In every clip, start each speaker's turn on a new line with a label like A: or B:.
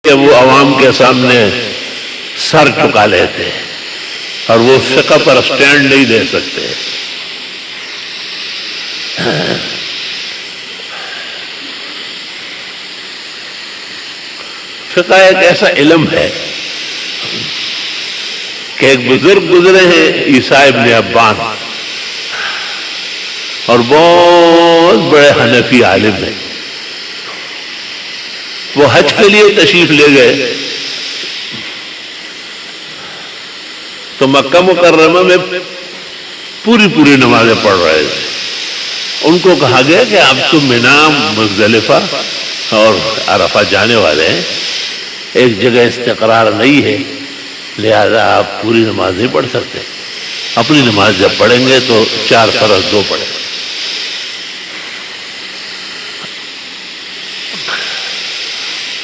A: کہ وہ عوام کے سامنے سر چکا لیتے اور وہ فقہ پر سٹینڈ نہیں دے سکتے. فقہ ایک ایسا علم ہے کہ ایک بزرگ گزرے ہیں عیسیٰ ابن ابان، اور بہت بڑے حنفی عالم ہیں. وہ حج کے لیے تشریف لے گئے تو مکہ مکرمہ میں پوری نمازیں پڑھ رہے تھے. ان کو کہا گیا کہ آپ تو مینا، مزدلفہ اور عرفہ جانے والے ہیں، ایک جگہ استقرار نہیں ہے، لہذا آپ پوری نماز نہیں پڑھ سکتے. اپنی نماز جب پڑھیں گے تو 4 فرض 2 پڑھیں.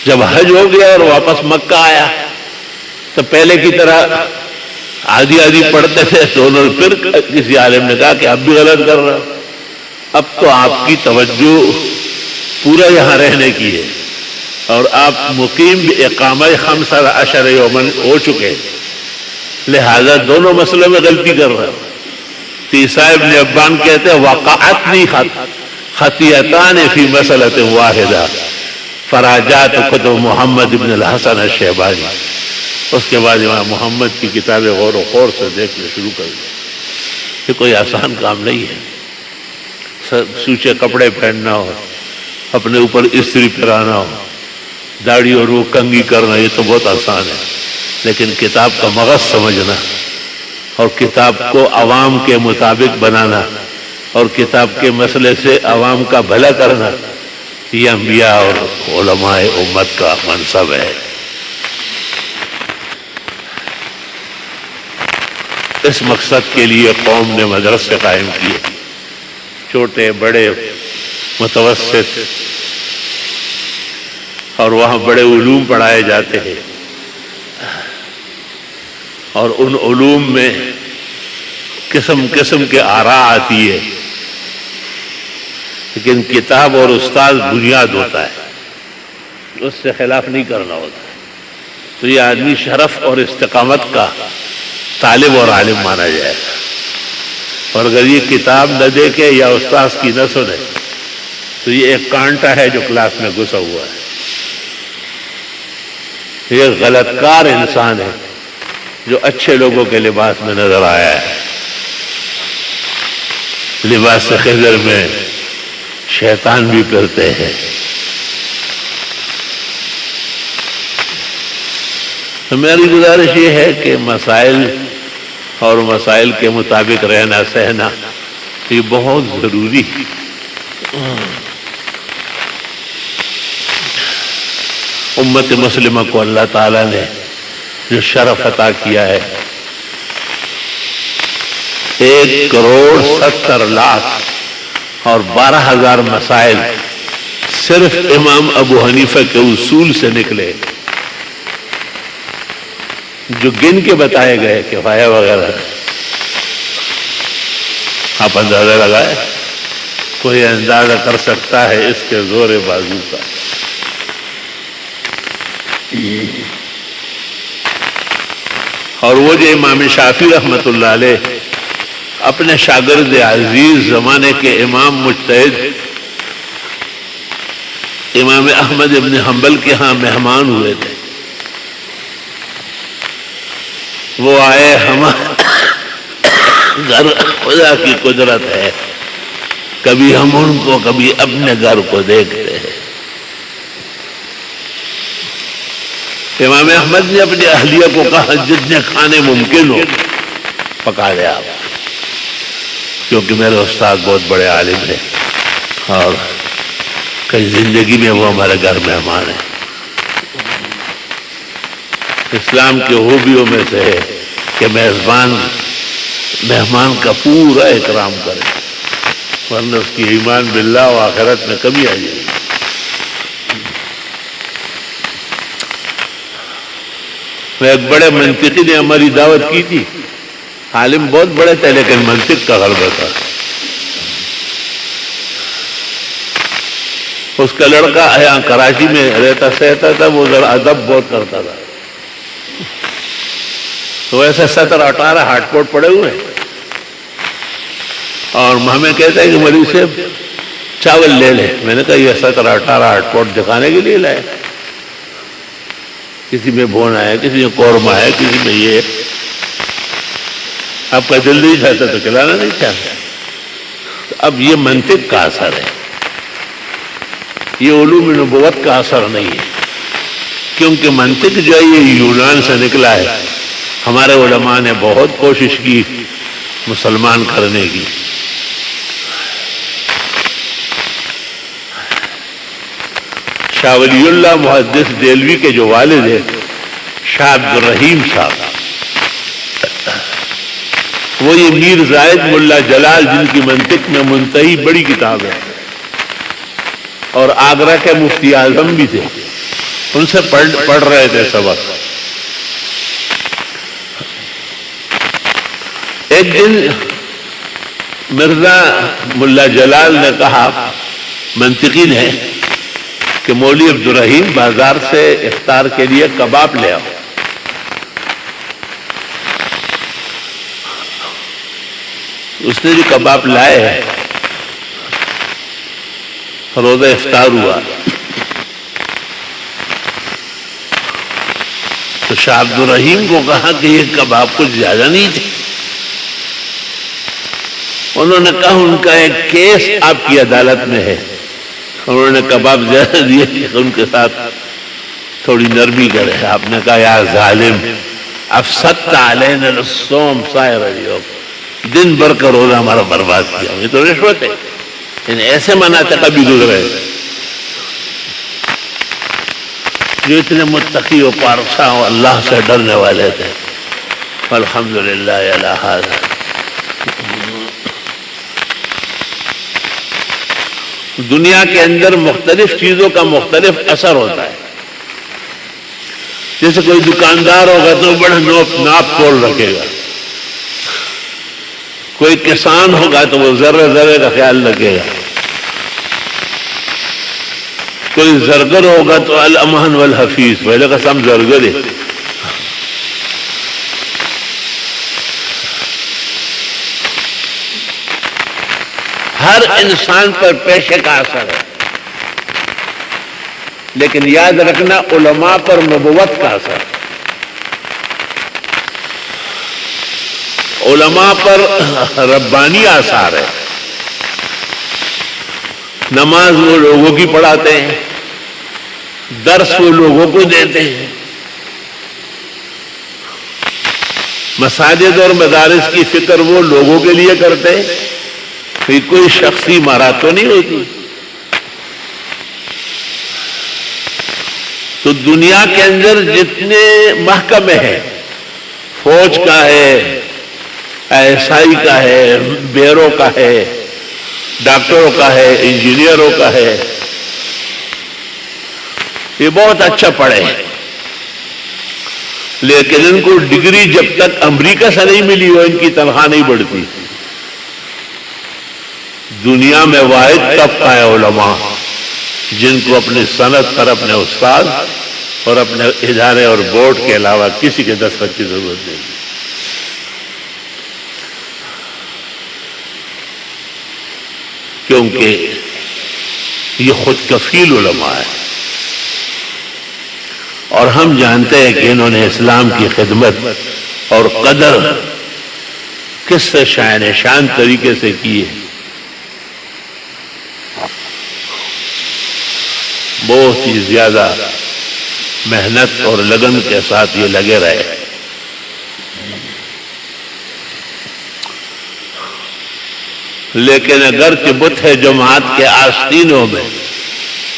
A: جب حج ہو گیا اور واپس مکہ آیا تو پہلے کی طرح آدھی پڑھتے تھے. تو انہوں نے پھر کسی عالم نے کہا کہ آپ بھی غلط کر رہے ہو، اب تو آپ کی توجہ پورا یہاں رہنے کی ہے اور آپ مقیم اقامہ 15 یومن ہو چکے، لہذا دونوں مسئلوں میں غلطی کر رہے ہو. تو عیسیٰ ابن ابان کہتے ہیں وقعتنی خطیئتان فی مسئلۃ واحدہ فراجعت کتب محمد ابن الحسن الشیبانی. اس کے بعد امام محمد کی کتابیں غور و خوض سے دیکھنا شروع کر دیا. یہ کوئی آسان کام نہیں ہے. سوچے کپڑے پہننا ہو، اپنے اوپر استری پھرانا ہو، داڑھی اور وہ کنگھی کرنا، یہ تو بہت آسان ہے. لیکن کتاب کا مغز سمجھنا اور کتاب کو عوام کے مطابق بنانا اور کتاب کے مسئلے سے عوام کا بھلا کرنا، یہ انبیاء اور علماء امت کا منصب ہے. اس مقصد کے لیے قوم نے مدرسے قائم کیے، چھوٹے بڑے متوسط، اور وہاں بڑے علوم پڑھائے جاتے ہیں. اور ان علوم میں قسم قسم کے آراء آتی ہے، لیکن کتاب اور استاد بنیاد ہوتا ہے، اس سے خلاف نہیں کرنا ہوتا. تو یہ آدمی شرف اور استقامت کا طالب اور عالم مانا جائے گا. اور اگر یہ کتاب نہ دیکھے یا استاذ کی نہ سنے تو یہ ایک کانٹا ہے جو کلاس میں گھسا ہوا ہے. یہ غلط کار انسان ہے جو اچھے لوگوں کے لباس میں نظر آیا ہے. لباس خضر میں شیطان بھی پھرتے ہیں. تو میری گزارش یہ ہے کہ مسائل اور مسائل کے مطابق رہنا سہنا یہ بہت ضروری ہے. امت مسلمہ کو اللہ تعالیٰ نے جو شرف عطا کیا ہے، 1,70,00,000 اور 12,000 مسائل صرف امام ابو حنیفہ کے اصول سے نکلے، جو گن کے بتائے گئے کفایہ وغیرہ. آپ اندازہ لگائے، کوئی اندازہ کر سکتا ہے اس کے زور بازو کا. اور وہ جو امام شافعی رحمت اللہ علیہ اپنے شاگرد عزیز زمانے کے امام مجتہد امام احمد ابن حنبل کے ہاں مہمان ہوئے تھے. وہ آئے، ہمارے گھر خدا کی قدرت ہے، کبھی ہم ان کو کبھی اپنے گھر کو دیکھتے ہیں. امام احمد نے اپنی اہلیہ کو کہا جتنے کھانے ممکن ہو پکا لے آپ، کیونکہ میرے استاد بہت بڑے عالم ہیں اور کئی زندگی میں وہ ہمارے گھر مہمان ہیں. اسلام کی خوبیوں میں سے ہے کہ مہمان کا پورا اکرام کرے، ورنہ اس کی ایمان باللہ و آخرت میں کمی آ جائے گی. ایک بڑے منطقی نے ہماری دعوت کی تھی، عالم بہت بڑے تھے لیکن منطق کا غلبہ تھا. اس کا لڑکا یہاں کراچی میں رہتا تھا، وہ ذرا ادب بہت کرتا تھا، تو ایسے 17-18 ہاٹ پوٹ پڑے ہوئے ہیں، اور ہمیں کہتا ہے کہ مولوی صاحب چاول لے لے. میں نے کہا یہ 17-18 ہاٹ پوٹ دکھانے کے لیے لائے، کسی میں بھونا ہے، کسی میں قورمہ ہے، کسی میں یہ. آپ کا دل نہیں چاہتا تو کھلانا نہیں چاہتا. اب یہ منطق کا اثر ہے، یہ علوم نبوت کا اثر نہیں ہے، کیونکہ منطق جو ہے یہ یونان سے نکلا ہے. ہمارے علماء نے بہت کوشش کی مسلمان کرنے کی. شاہ ولی اللہ محدث دہلوی کے جو والد ہیں شاہ عبد الرحیم صاحب، وہ یہ میر زائد ملا جلال جن کی منطق میں منتہی بڑی کتاب ہے، اور آگرہ کے مفتی اعظم بھی تھے، ان سے پڑھ رہے تھے سبق. ایک دن مرزا ملا جلال نے کہا، منطقین ہے، کہ مولوی عبد الرحیم بازار سے افطار کے لیے کباب لے آؤ. اس نے جو کباب لائے ہیں، روزہ افطار ہوا تو شاہ عبد الرحیم کو کہا کہ یہ کباب کچھ زیادہ نہیں تھے. انہوں نے کہا ان کا ایک کیس آپ کی عدالت میں ہے. انہوں نے کباب زیادہ دیے کہ ان کے ساتھ تھوڑی نرمی کرے. آپ نے کہا یا ظالم افسدت علینا الصوم سائر اليوم، دن بھر کا روزہ ہمارا برباد کیا. یہ تو رشوت ہے. یعنی ایسے مناتے کبھی گزرے جو اتنے متقی و پارسا و اللہ سے ڈرنے والے تھے. الحمدللہ علی ھذا. دنیا کے اندر مختلف چیزوں کا مختلف اثر ہوتا ہے. جیسے کوئی دکاندار ہوگا تو بڑا ناپ تول رکھے گا، کوئی کسان ہوگا تو وہ ذرے ذرے کا خیال رکھے گا، کوئی زرگر ہوگا تو الامان والحفیظ، پہلے قسم زرگر ہے. ہر انسان پر پیشے کا اثر ہے، لیکن یاد رکھنا علماء پر نبوت کا اثر. علماء پر ربانی آثار ہے. نماز وہ لوگوں کی پڑھاتے ہیں، درس وہ لوگوں کو دیتے ہیں. مساجد اور مدارس کی فکر وہ لوگوں کے لیے کرتے ہیں، کوئی شخصی مہارت تو نہیں ہوتی. تو دنیا کے اندر جتنے محکمے ہیں، فوج کا ہے، ایسائی کا ہے، بیرو کا ہے، ڈاکٹروں کا ہے، انجینئروں کا ہے، یہ بہت اچھا پڑھے، لیکن ان کو ڈگری جب تک امریکہ سے نہیں ملی ہو ان کی تنخواہ نہیں بڑھتی. دنیا میں واحد طبقہ ہے علماء جن کو اپنی صنعت پر اپنے استاد اور اپنے ادارے اور بورڈ کے علاوہ کسی کے دستخط کی ضرورت نہیں. کیونکہ یہ خود کفیل علماء ہے، اور ہم جانتے ہیں کہ انہوں نے اسلام کی خدمت اور قدر کس سے شائن شان طریقے سے کی ہے. بہت ہی زیادہ محنت اور لگن کے ساتھ یہ لگے رہے. لیکن اگر کہ بت ہے جماعت کے آستینوں میں،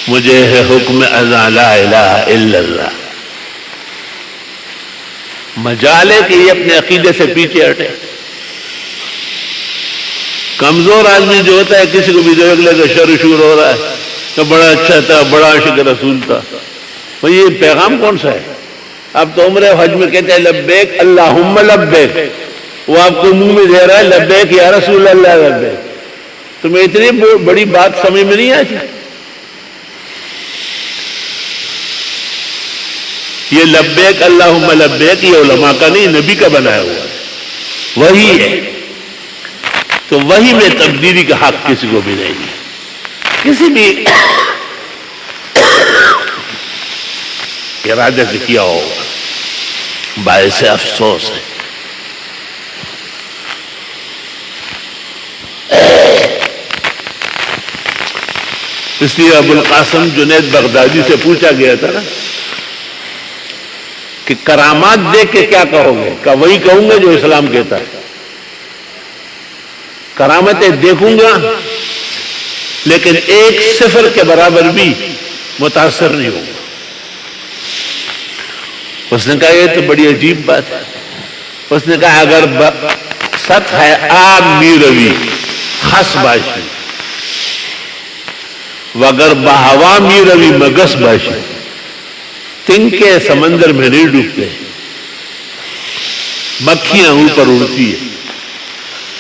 A: مجھے ہے حکم اذا لا الہ الا اللہ. مجال ہے کہ یہ اپنے عقیدے سے پیچھے ہٹے. کمزور آدمی جو ہوتا ہے کسی کو بھی دیکھ لے تو شر شور ہو رہا ہے کہ بڑا اچھا تھا، بڑا عاشق رسول تھا. بھئی یہ پیغام کون سا ہے؟ اب تو عمرہ حج میں کہتے ہیں لبیک اللہم لبیک، وہ آپ کو منہ میں دے رہا ہے لبیک یا رسول اللہ لبیک. تمہیں اتنی بڑی بات سمجھ میں نہیں آتی؟ یہ لبیک اللہم لبیک یہ علماء کا نہیں، نبی کا بنایا ہوا ہے، وہی ہے. تو وہی میں تبدیلی کا حق کسی کو بھی نہیں ہے. کسی بھی ارادے سے کیا ہوگا باعث افسوس ہے. اس لیے ابو القاسم جنید بغدادی سے پوچھا گیا تھا نا کہ کرامات دیکھ کے کیا کہو گے؟ کہ وہی کہوں گا جو اسلام کہتا ہے. کرامتیں دیکھوں گا لیکن ایک صفر کے برابر بھی متاثر نہیں ہوگا. اس نے کہا یہ تو بڑی عجیب بات ہے. اس نے کہا اگر ست ہے آب می روی خس باشی وگر بہوا می روی مگس باشی، تنکے سمندر میں نہیں ڈوبتے، مکھیاں اوپر اڑتی ہے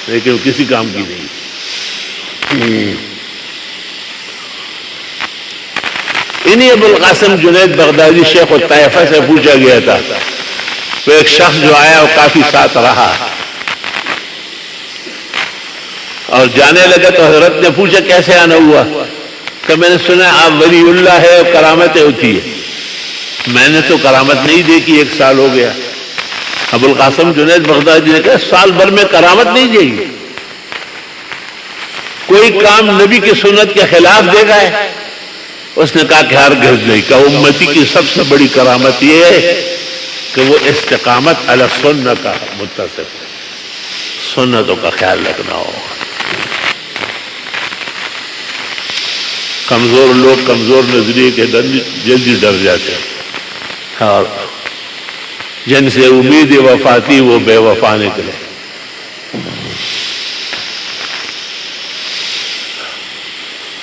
A: لیکن وہ کسی کام کی نہیں. انہی ابو القاسم جنید بغدادی شیخ الطائفہ سے پوچھا گیا تھا. وہ ایک شخص جو آیا وہ کافی ساتھ رہا اور جانے لگا تو حضرت نے پوچھا کیسے آنا ہوا؟ کہ میں نے سنا آپ ولی اللہ ہے اور کرامتیں ہوتی ہے. میں نے تو کرامت نہیں دیکھی، 1 سال ہو گیا. ابو القاسم جنید بغدادی نے کہا سال بھر میں کرامت نہیں دے گی؟ کوئی کام نبی کی سنت کے خلاف دے گا ہے؟ اس نے کہا کہ ہرگز نہیں. کہ امتی کی سب سے بڑی کرامت یہ ہے کہ وہ استقامت علی سنت کا متصف ہے، سنتوں کا خیال رکھنا ہو. کمزور لوگ کمزور نظریے کے جلدی ڈر جاتے ہیں اور جن سے امید وفا تھی وہ بے وفا نکلے.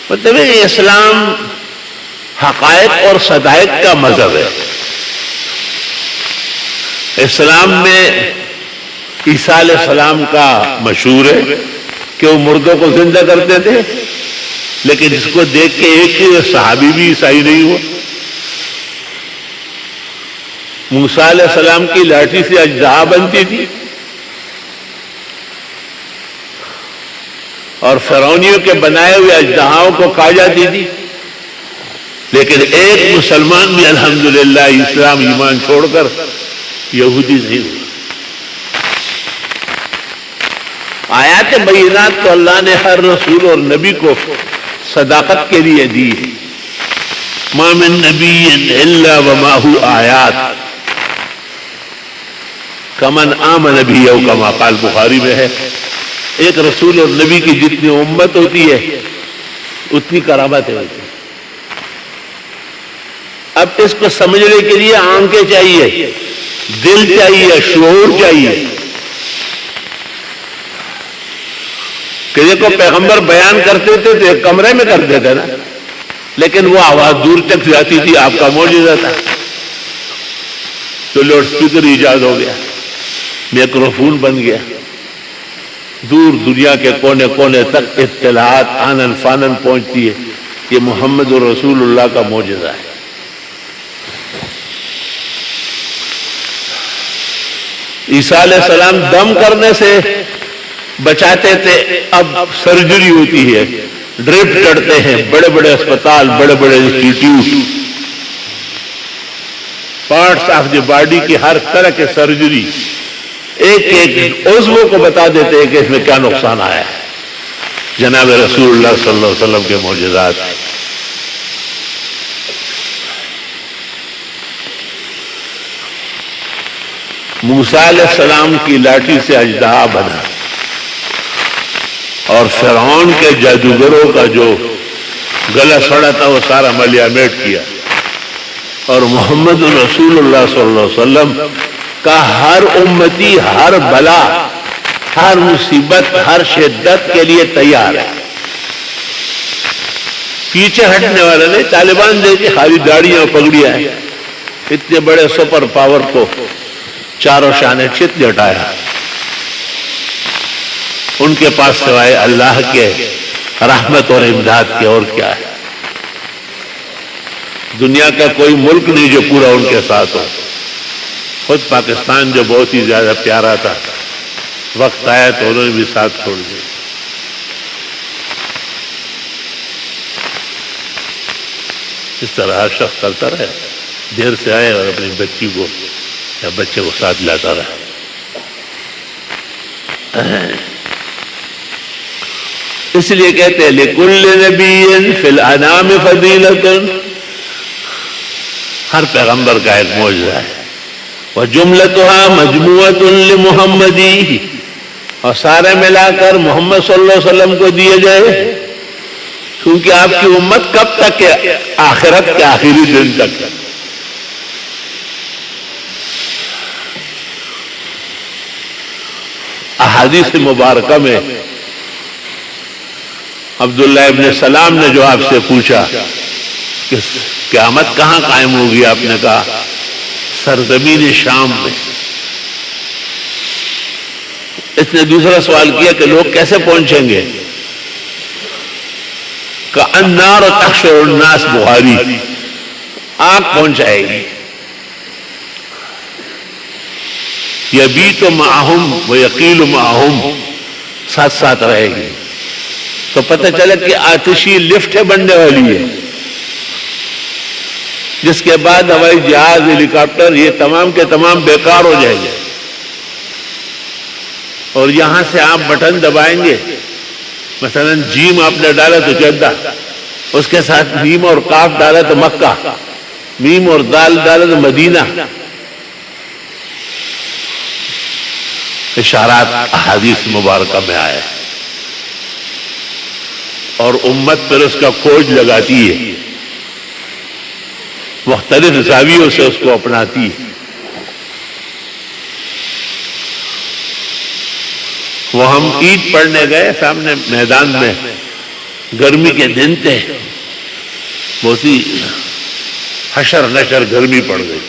A: مطلب اسلام حقائق اور صدائق کا مذہب ہے. اسلام میں عیسیٰ علیہ السلام کا مشہور ہے کہ وہ مردوں کو زندہ کرتے تھے، لیکن جس کو دیکھ کے ایک صحابی بھی عیسائی نہیں ہوا. موسیٰ علیہ السلام کی لاٹھی سے اژدہا بنتی تھی اور فرعونیوں کے بنائے ہوئے اژدہاؤں کو کھا جاتی تھی، لیکن ایک مسلمان بھی الحمدللہ اسلام ایمان چھوڑ کر یہودی نہیں ہوا. آیات بینات تو اللہ نے ہر رسول اور نبی کو صداقت کے لیے دی. ما من نبی الا ومعه آیات کمن آمن بھی او کما قال بخاری میں ہے. ایک رسول اور نبی کی جتنی امت ہوتی ہے اتنی کرامتیں ہوتی ہیں. اب اس کو سمجھنے کے لیے آنکھیں چاہیے، دل چاہیے، شعور چاہیے. کہ دیکھو پیغمبر بیان کرتے تھے تو ایک کمرے میں کرتے تھے نا، لیکن وہ آواز دور تک جاتی تھی. آپ کا معجزہ تھا. تو لاؤڈ اسپیکر ایجاد ہو گیا، مائکروفون بن گیا، دور دنیا کے کونے کونے تک اطلاعات آنن فانن پہنچتی ہے. یہ محمد رسول اللہ کا معجزہ ہے. عیسیٰ علیہ السلام دم کرنے سے بچاتے تھے، اب سرجری ہوتی ہے، ڈرپ چڑھتے ہیں. بڑے بڑے اسپتال، بڑے بڑے institute, parts of the body کی ہر طرح کے سرجری ایک ایک عضو کو بتا دیتے ہیں کہ اس میں کیا نقصان آیا ہے. جناب رسول اللہ صلی اللہ علیہ وسلم کے معجزات. موسیٰ علیہ السلام کی لاٹھی سے اژدہا بنا اور فرعون کے جادوگروں کا جو گلا سڑا تھا وہ سارا ملیا میٹ کیا، اور محمد رسول اللہ صلی اللہ علیہ وسلم کا ہر امتی ہر بلا، ہر مصیبت، ہر شدت کے لیے تیار ہے. پیچھے ہٹنے والا نہیں. طالبان دیکھیں خالی داڑیاں پگڑیاں ہیں. اتنے بڑے سپر پاور کو چاروں شانے چت لٹایا. ان کے پاس سوائے اللہ کے رحمت اور امداد کے اور کیا ہے؟ دنیا کا کوئی ملک نہیں جو پورا ان کے ساتھ ہو. خود پاکستان جو بہت ہی زیادہ پیارا تھا، وقت آیا تو انہوں نے بھی ساتھ چھوڑ دیا. اس طرح ہر شخص کرتا رہے، دیر سے آئے اور اپنی بچی کو یا بچے کو ساتھ لاتا رہا. اس لیے کہتے ہیں لِكُلِّ نَبِيٍّ فِي الْأَنَامِ فَضِيلَةٌ، ہر پیغمبر کا ایک معجزہ ہے. وَجُمْلَتُهَا مَجْمُوعَةٌ لِمُحَمَّدِ، اور سارے ملا کر محمد صلی اللہ علیہ وسلم کو دیے جائے، کیونکہ آپ کی امت کب تک ہے؟ آخرت کے آخری دن تک. احادیث مبارکہ میں عبداللہ ابن سلام نے جو آپ سے پوچھا کہ قیامت کہاں قائم ہوگی، آپ نے کہا سرزمین شام میں. اس نے دوسرا سوال کیا کہ لوگ کیسے پہنچیں گے؟ کَأَنَّارُ تَحْشُرُ النَّاسَ، بخاری، آگ پہنچائے گی. یبیت معہم ویقیل معہم، ساتھ ساتھ رہے گی. تو پتہ چلا کہ آتشی لفٹ بننے والی ہے، جس کے بعد ہوائی جہاز، ہیلی کاپٹر، یہ تمام کے تمام بیکار ہو جائیں گے. اور یہاں سے آپ بٹن دبائیں گے، مثلا جیم آپ نے ڈالا تو جدہ، اس کے ساتھ میم اور کاف ڈالا تو مکہ، میم اور دال ڈالا تو مدینہ. اشارات احادیث مبارکہ میں آئے، اور امت پر اس کا کھوج لگاتی ہے، مختلف زاویوں سے اس کو اپناتی ہے. وہ ہم عید پڑھنے گئے، سامنے میدان میں گرمی کے دن تھے، بہت ہی حشر نشر گرمی پڑ گئی.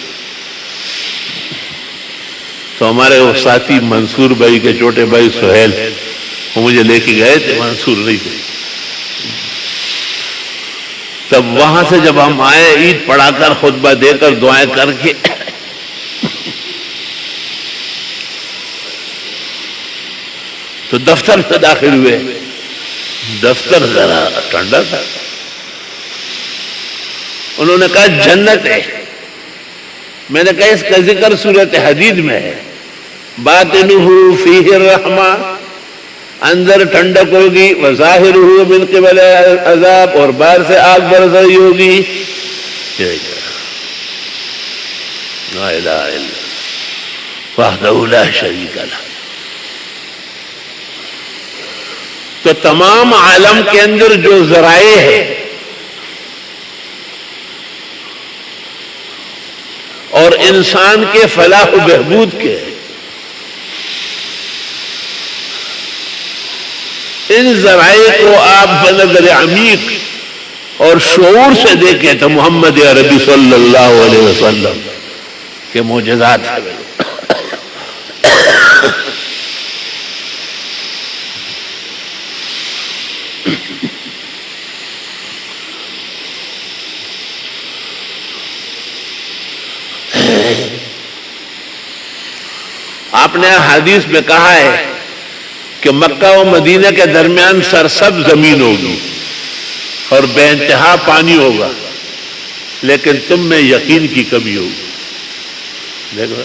A: تو ہمارے وہ ساتھی منصور بھائی کے چھوٹے بھائی سہیل، وہ مجھے لے کے گئے تھے، منصور نہیں تھے. تب وہاں سے جب ہم آئے، عید پڑھا کر، خطبہ دے کر، دعائیں کر کے، تو دفتر سے داخل ہوئے. دفتر ذرا ٹھنڈا تھا. انہوں نے کہا جنت ہے. میں نے کہا اس کا ذکر سورۃ حدید میں ہے، باطنہ فیہ الرحمہ، اندر ٹھنڈک ہوگی، وظاہرہ من قبل عذاب، اور باہر سے آگ برس رہی ہوگی. لا الہ الا اللہ وحدہ لا شریک لہ. تو تمام عالم کے اندر جو ذرائع ہے اور انسان کے فلاح و بہبود کے، ان ذرائع کو آپ بنظر عمیق اور شعور سے دیکھیں تو محمد عربی صلی اللہ علیہ وسلم کے معجزات ہیں. آپ نے حدیث میں کہا ہے کہ مکہ و مدینہ کے درمیان سرسبز زمین ہوگی اور بے انتہا پانی ہوگا، لیکن تم میں یقین کی کمی ہوگی. دیکھو،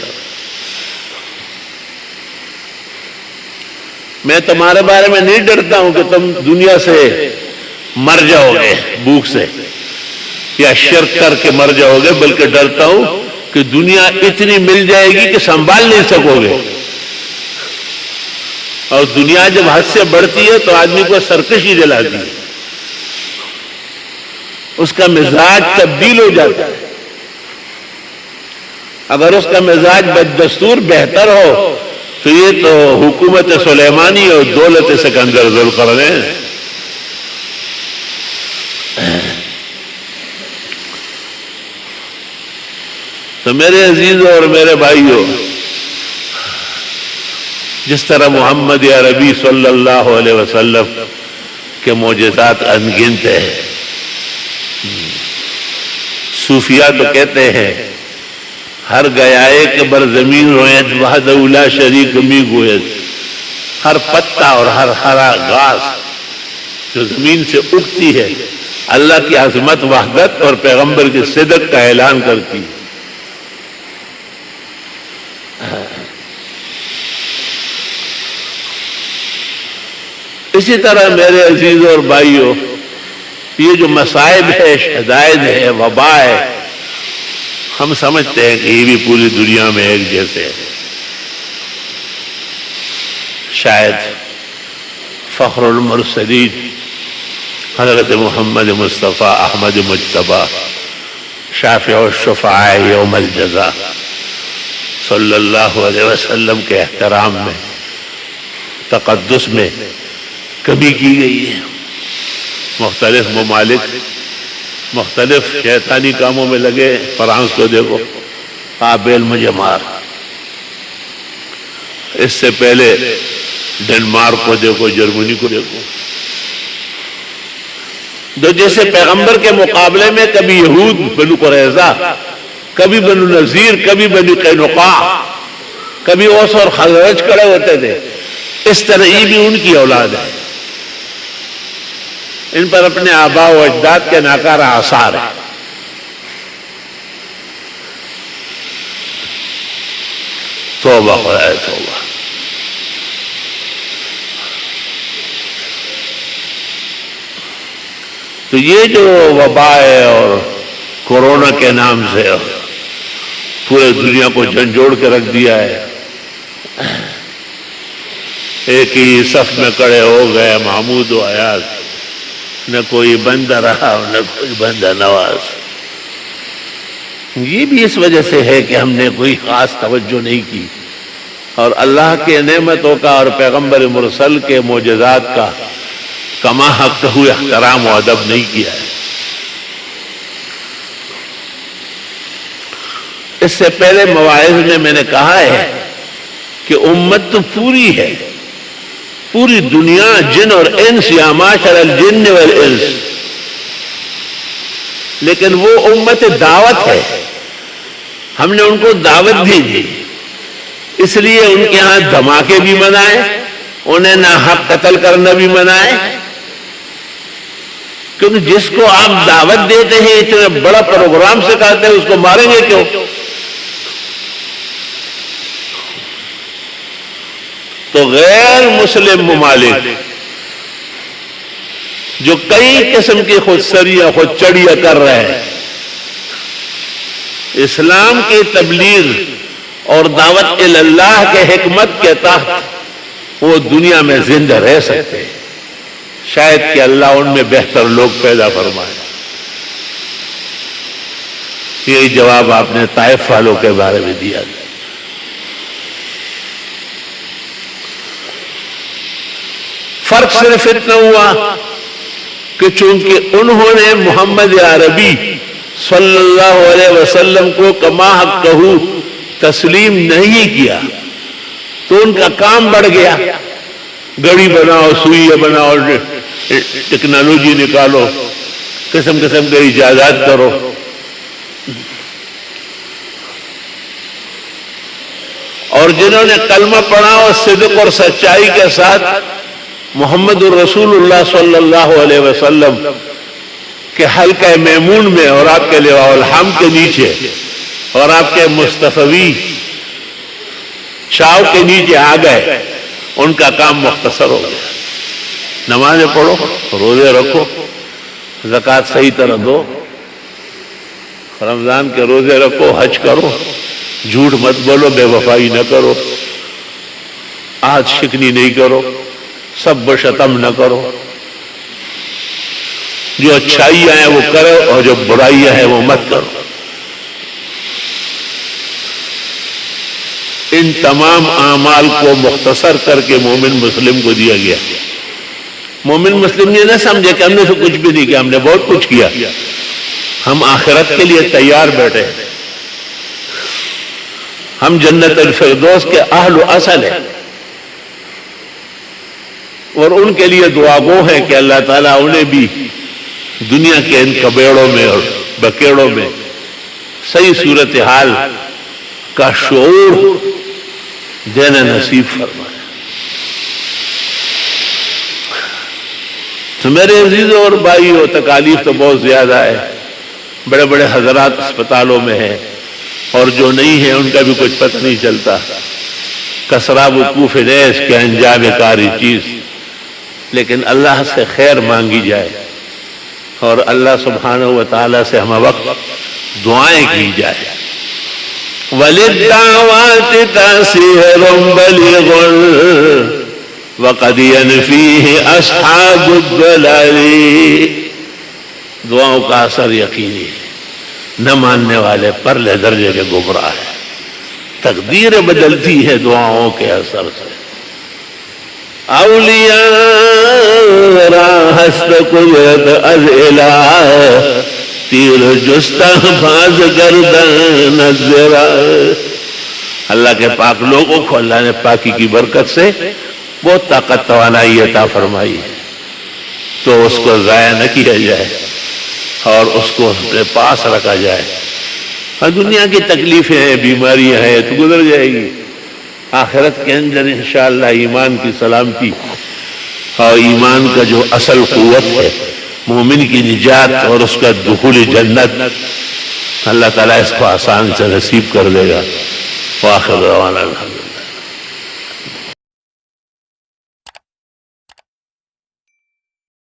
A: میں تمہارے بارے میں نہیں ڈرتا ہوں کہ تم دنیا سے مر جاؤ گے بھوک سے یا شرک کر کے مر جاؤ گے، بلکہ ڈرتا ہوں کہ دنیا اتنی مل جائے گی کہ سنبھال نہیں سکو گے. اور دنیا جب حد سے بڑھتی ہے تو آدمی کو سرکشی دلاتی ہے، اس کا مزاج تبدیل ہو جاتا ہے. اگر اس کا مزاج بددستور بہتر ہو تو یہ تو حکومت سلیمانی اور دولت سکندر ذوالقرنین. تو میرے عزیزوں اور میرے بھائیوں، جس طرح محمد عربی صلی اللہ علیہ وسلم کے معجزات انگنت ہیں، صوفیاء تو کہتے ہیں ہر گیائے کے بر زمین رویت وحدہ لا شریک می گویت، ہر پتا اور ہر ہرا گھاس جو زمین سے اٹھتی ہے اللہ کی عظمت، وحدت اور پیغمبر کی صدق کا اعلان کرتی ہے۔ اسی طرح میرے عزیزوں اور بھائیوں، یہ جو مصائب ہے، شدائد ہے، وبا ہے، ہم سمجھتے ہیں کہ یہ بھی پوری دنیا میں ایک جیسے ہے۔ شاید فخر المرسلین حضرت محمد مصطفیٰ احمد مجتبی شافع الشفعاء یوم الجزا صلی اللہ علیہ وسلم کے احترام میں، تقدس میں کمی کی گئی ہے۔ مختلف ممالک مختلف شیطانی کاموں میں لگے۔ فرانس کو دیکھو، قابل مجھے مار، اس سے پہلے ڈنمارک کو دیکھو، جرمنی کو دیکھو، جو جیسے پیغمبر کے مقابلے میں کبھی یہود بنو قریظہ، کبھی بنو نذیر، کبھی بنو قینقاع، کبھی اوس اور خزرج کھڑے ہوتے تھے، اس طرح یہ بھی ان کی اولاد ہے۔ ان پر اپنے آباء و اجداد کے ناکارہ آثار ہیں۔ توبہ خدا توبہ۔ تو یہ جو وبا ہے اور کورونا کے نام سے پورے دنیا کو جھنجھوڑ کے رکھ دیا ہے، ایک ہی صف میں کھڑے ہو گئے محمود و حیات، نہ کوئی بندہ رہا نہ کوئی بندہ نواز۔ یہ بھی اس وجہ سے ہے کہ ہم نے کوئی خاص توجہ نہیں کی اور اللہ کے نعمتوں کا اور پیغمبر مرسل کے معجزات کا کما حق ہوئے احترام و ادب نہیں کیا ہے۔ اس سے پہلے مواعظ میں نے کہا ہے کہ امت تو پوری ہے، پوری دنیا جن اور انس، یا معاشر الجن والانس، لیکن وہ امت دعوت ہے، ہم نے ان کو دعوت بھی دی، اس لیے ان کے ہاں دھماکے بھی منائے، انہیں ناحق قتل کرنا بھی منائے، کیونکہ جس کو آپ دعوت دیتے ہیں، اتنا بڑا پروگرام سکھاتے ہیں، اس کو ماریں گے کیوں؟ تو غیر مسلم ممالک جو کئی قسم کی خود سریاں، خود چڑیاں کر رہے ہیں، اسلام کی تبلیغ اور دعوت اللہ کے حکمت کے تحت وہ دنیا میں زندہ رہ سکتے ہیں، شاید کہ اللہ ان میں بہتر لوگ پیدا فرمائے۔ یہی جواب آپ نے طائف والوں کے بارے میں دیا۔ فرق صرف اتنا ہوا کہ چونکہ انہوں نے محمد عربی صلی اللہ علیہ وسلم کو کما حق تسلیم نہیں کیا تو ان کا کام بڑھ گیا، گڑی بناؤ، سوئیاں بناؤ، ٹیکنالوجی نکالو، قسم قسم کے ایجادات کرو۔ اور جنہوں نے کلمہ پڑھا اور صدق اور سچائی کے ساتھ محمد الرسول اللہ صلی اللہ علیہ وسلم کے حلقہ میمون میں اور آپ کے لواء الحمد کے نیچے اور آپ کے مصطفی چھاؤ کے نیچے آ گئے، ان کا کام مختصر ہو گیا۔ نمازیں پڑھو، روزے رکھو، زکوٰۃ صحیح طرح دو، رمضان کے روزے رکھو، حج کرو، جھوٹ مت بولو، بے وفائی نہ کرو، عہد شکنی نہیں کرو، سب و شتم نہ کرو، جو اچھائیاں ہیں وہ کرو اور جو برائیاں ہیں وہ مت کرو۔ ان تمام اعمال کو مختصر کر کے مومن مسلم کو دیا گیا۔ مومن مسلم یہ نہ سمجھے کہ ہم نے تو کچھ بھی نہیں کیا، ہم نے بہت کچھ کیا، ہم آخرت کے لیے تیار بیٹھے، ہم جنت الفردوس کے اہل و اصل ہیں، اور ان کے لیے دعا گو ہے کہ اللہ تعالیٰ انہیں بھی دنیا کے ان کبیڑوں میں اور بکیڑوں میں صحیح صورتحال کا شعور دینا نصیب فرمائے۔ تو میرے عزیزوں اور بھائیوں، تکالیف تو بہت زیادہ ہے، بڑے بڑے حضرات اسپتالوں میں ہیں، اور جو نہیں ہیں ان کا بھی کچھ پتہ نہیں چلتا، کسرا وقوف نیس کے انجام کاری چیز۔ لیکن اللہ سے خیر مانگی جائے اور اللہ سبحانہ و تعالیٰ سے ہم وقت دعائیں کی جائے۔ وَلِلدَّعْوَاتِ تَأْثِيرٌ بَلِيغٌ وَقَدْ يَنْفِيهِ أَصْحَابُ الضَّلَالِ، دعاؤں کا اثر یقینی ہے، نہ ماننے والے پرلے درجے کے گمراہ ہیں، تقدیر بدلتی ہے دعاؤں کے اثر سے۔ اولیاء را ہست قدرت از الہ، تیر جستہ باز گردن الزرا، اللہ کے پاک لوگوں کو اللہ نے پاکی کی برکت سے بہت طاقت توانائی عطا فرمائی ہے، تو اس کو ضائع نہ کیا جائے اور اس کو اپنے پاس رکھا جائے۔ اور دنیا کی تکلیفیں ہیں، بیماریاں ہیں، تو گزر جائے گی، آخرت کے اندر انشاءاللہ ایمان کی سلامتی اور ایمان کا جو اصل قوت ہے، مومن کی نجات اور اس کا دخول جنت، اللہ تعالیٰ اس کو آسان سے نصیب کر دے گا۔ وآخر دعوانا الحمد۔